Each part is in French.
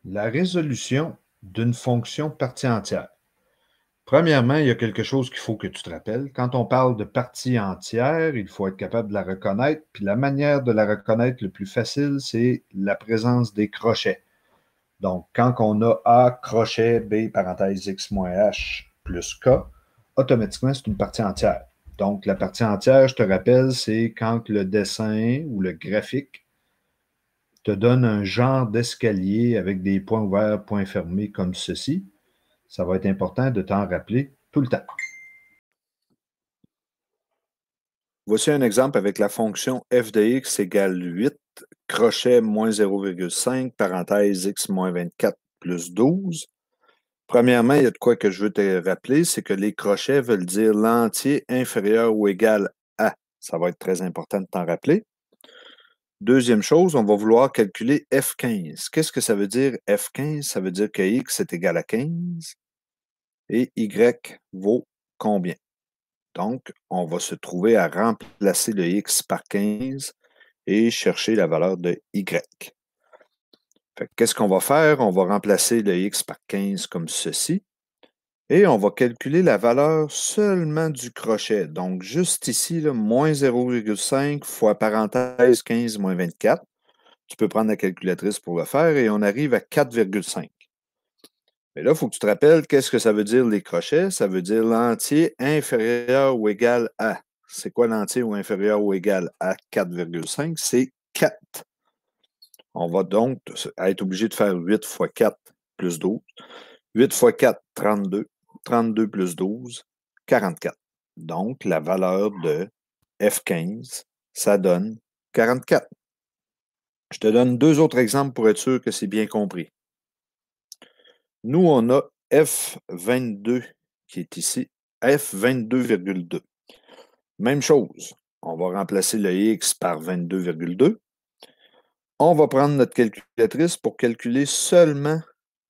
La résolution d'une fonction partie entière. Premièrement, il y a quelque chose qu'il faut que tu te rappelles. Quand on parle de partie entière, il faut être capable de la reconnaître. Puis la manière de la reconnaître le plus facile, c'est la présence des crochets. Donc, quand on a A, crochet, B, parenthèse X moins H plus K, automatiquement, c'est une partie entière. Donc, la partie entière, je te rappelle, c'est quand le dessin ou le graphique te donne un genre d'escalier avec des points ouverts, points fermés comme ceci. Ça va être important de t'en rappeler tout le temps. Voici un exemple avec la fonction f de x égale 8, crochet moins 0,5, parenthèse x moins 24 plus 12. Premièrement, il y a de quoi que je veux te rappeler, c'est que les crochets veulent dire l'entier inférieur ou égal à. Ça va être très important de t'en rappeler. Deuxième chose, on va vouloir calculer F15. Qu'est-ce que ça veut dire F15? Ça veut dire que x est égal à 15 et y vaut combien? Donc, on va se trouver à remplacer le x par 15 et chercher la valeur de y. Qu'est-ce qu'on va faire? On va remplacer le x par 15 comme ceci et on va calculer la valeur seulement du crochet. Donc, juste ici, là, moins 0,5 fois parenthèse 15 moins 24. Tu peux prendre la calculatrice pour le faire et on arrive à 4,5. Mais là, il faut que tu te rappelles qu'est-ce que ça veut dire les crochets. Ça veut dire l'entier inférieur ou égal à. C'est quoi l'entier ou inférieur ou égal à 4,5? C'est 4. On va donc être obligé de faire 8 fois 4 plus 12. 8 fois 4, 32. 32 plus 12, 44. Donc, la valeur de F15, ça donne 44. Je te donne deux autres exemples pour être sûr que c'est bien compris. Nous, on a F22 qui est ici, F22,2. Même chose. On va remplacer le X par 22,2. On va prendre notre calculatrice pour calculer seulement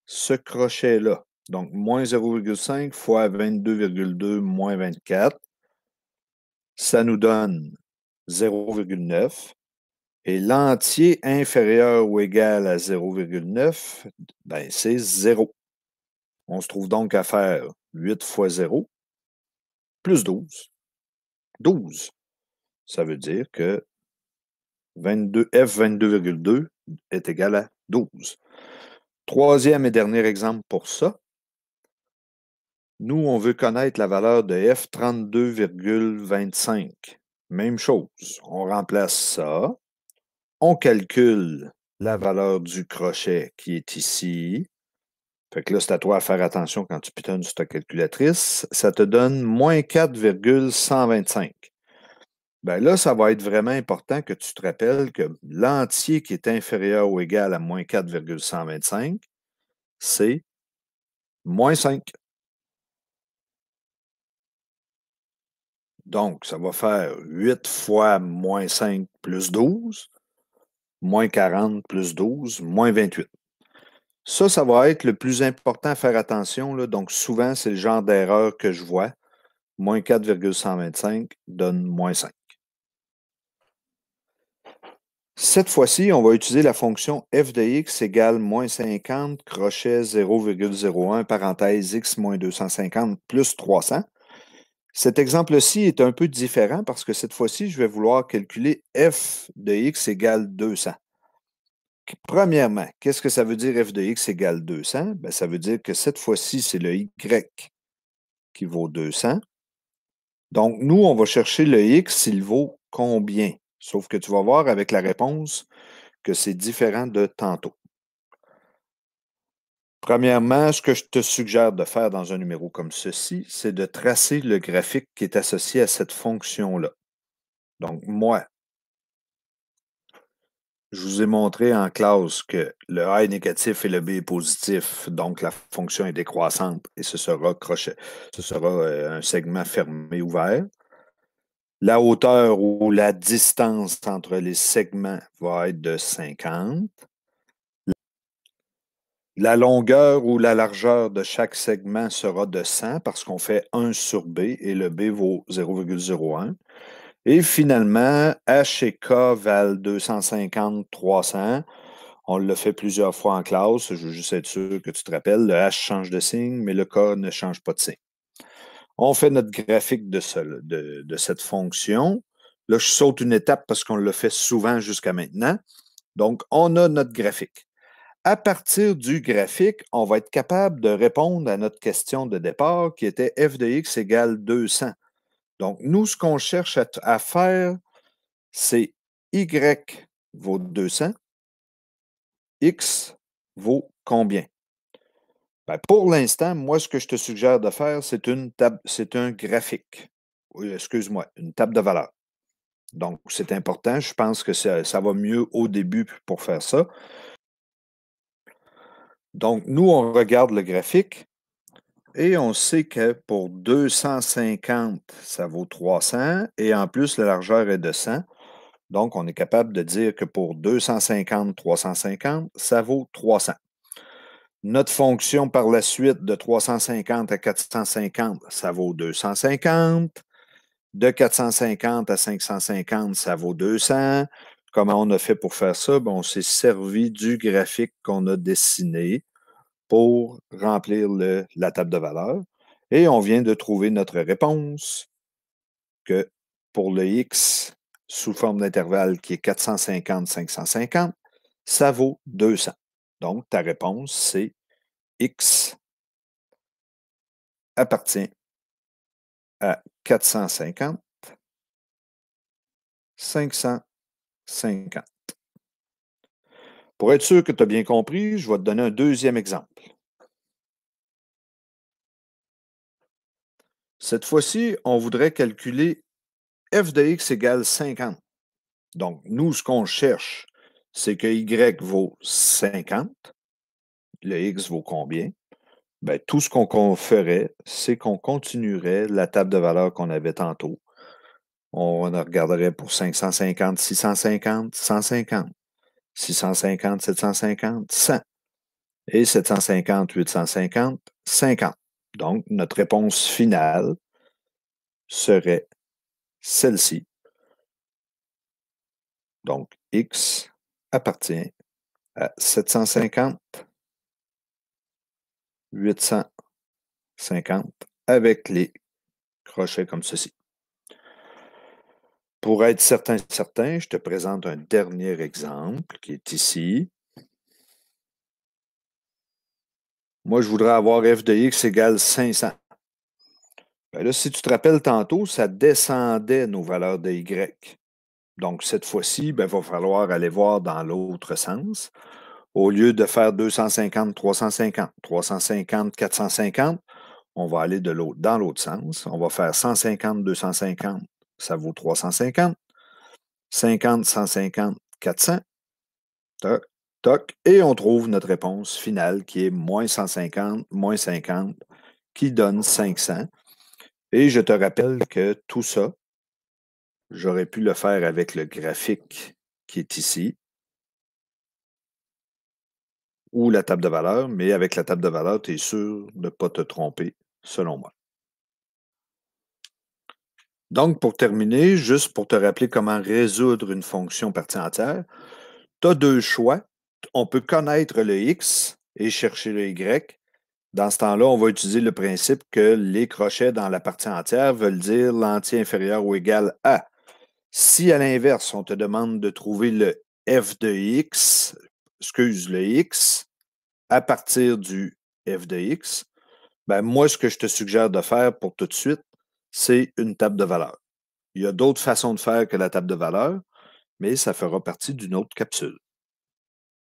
ce crochet-là. Donc, moins 0,5 fois 22,2 moins 24. Ça nous donne 0,9. Et l'entier inférieur ou égal à 0,9, ben, c'est 0. On se trouve donc à faire 8 fois 0 plus 12. 12. Ça veut dire que F22,2 est égal à 12. Troisième et dernier exemple pour ça. Nous, on veut connaître la valeur de F32,25. Même chose. On remplace ça. On calcule la valeur du crochet qui est ici. Fait que là, c'est à toi à faire attention quand tu pitonnes sur ta calculatrice. Ça te donne moins 4,125. Ben là, ça va être vraiment important que tu te rappelles que l'entier qui est inférieur ou égal à moins 4,125, c'est moins 5. Donc, ça va faire 8 fois moins 5 plus 12, moins 40 plus 12, moins 28. Ça va être le plus important à faire attention, là. Donc, souvent, c'est le genre d'erreur que je vois. Moins 4,125 donne moins 5. Cette fois-ci, on va utiliser la fonction f de x égale moins 50, crochet 0,01, parenthèse x moins 250 plus 300. Cet exemple-ci est un peu différent parce que cette fois-ci, je vais vouloir calculer f de x égale 200. Premièrement, qu'est-ce que ça veut dire f de x égale 200? Ben, ça veut dire que cette fois-ci, c'est le y qui vaut 200. Donc, nous, on va chercher le x, il vaut combien? Sauf que tu vas voir avec la réponse que c'est différent de tantôt. Premièrement, ce que je te suggère de faire dans un numéro comme ceci, c'est de tracer le graphique qui est associé à cette fonction-là. Donc, moi, je vous ai montré en classe que le A est négatif et le B est positif, donc la fonction est décroissante et ce sera crochet. Ce sera un segment fermé ouvert. La hauteur ou la distance entre les segments va être de 50. La longueur ou la largeur de chaque segment sera de 100 parce qu'on fait 1 sur B et le B vaut 0,01. Et finalement, H et K valent 250, 300. On l'a fait plusieurs fois en classe. Je veux juste être sûr que tu te rappelles. Le H change de signe, mais le K ne change pas de signe. On fait notre graphique de cette fonction. Là, je saute une étape parce qu'on l'a fait souvent jusqu'à maintenant. Donc, on a notre graphique. À partir du graphique, on va être capable de répondre à notre question de départ qui était f de x égale 200. Donc, nous, ce qu'on cherche à faire, c'est y vaut 200, x vaut combien? Ben, pour l'instant, moi, ce que je te suggère de faire, c'est un graphique. Oui, excuse-moi, une table de valeurs. Donc, c'est important. Je pense que ça va mieux au début pour faire ça. Donc, nous, on regarde le graphique et on sait que pour 250, ça vaut 300 et en plus, la largeur est de 100. Donc, on est capable de dire que pour 250, 350, ça vaut 300. Notre fonction par la suite de 350 à 450, ça vaut 250. De 450 à 550, ça vaut 200. Comment on a fait pour faire ça? Bon, on s'est servi du graphique qu'on a dessiné pour remplir la table de valeurs. Et on vient de trouver notre réponse que pour le X sous forme d'intervalle qui est 450-550, ça vaut 200. Donc, ta réponse, c'est X appartient à 450, 550. Pour être sûr que tu as bien compris, je vais te donner un deuxième exemple. Cette fois-ci, on voudrait calculer f de x égale 50. Donc, nous, ce qu'on cherche, c'est que y vaut 50. Le x vaut combien? Bien, tout ce qu'on ferait, c'est qu'on continuerait la table de valeurs qu'on avait tantôt. On regarderait pour 550, 650, 150, 650, 750, 100. Et 750, 850, 50. Donc, notre réponse finale serait celle-ci. Donc, X appartient à 750, 850 avec les crochets comme ceci. Pour être certain, je te présente un dernier exemple qui est ici. Moi, je voudrais avoir f de x égale 500. Bien là, si tu te rappelles tantôt, ça descendait nos valeurs de y. Donc, cette fois-ci, il va falloir aller voir dans l'autre sens. Au lieu de faire 250, 350, 350, 450, on va aller dans l'autre sens. On va faire 150, 250, ça vaut 350. 50, 150, 400. Toc, toc. Et on trouve notre réponse finale qui est moins 150, moins 50, qui donne 500. Et je te rappelle que tout ça, j'aurais pu le faire avec le graphique qui est ici ou la table de valeurs, mais avec la table de valeurs, tu es sûr de ne pas te tromper, selon moi. Donc, pour terminer, juste pour te rappeler comment résoudre une fonction partie entière, tu as deux choix. On peut connaître le x et chercher le y. Dans ce temps-là, on va utiliser le principe que les crochets dans la partie entière veulent dire l'entier inférieur ou égal à. Si à l'inverse, on te demande de trouver le f de x, le x, à partir du f de x, ben moi, ce que je te suggère de faire pour tout de suite, c'est une table de valeurs. Il y a d'autres façons de faire que la table de valeurs, mais ça fera partie d'une autre capsule.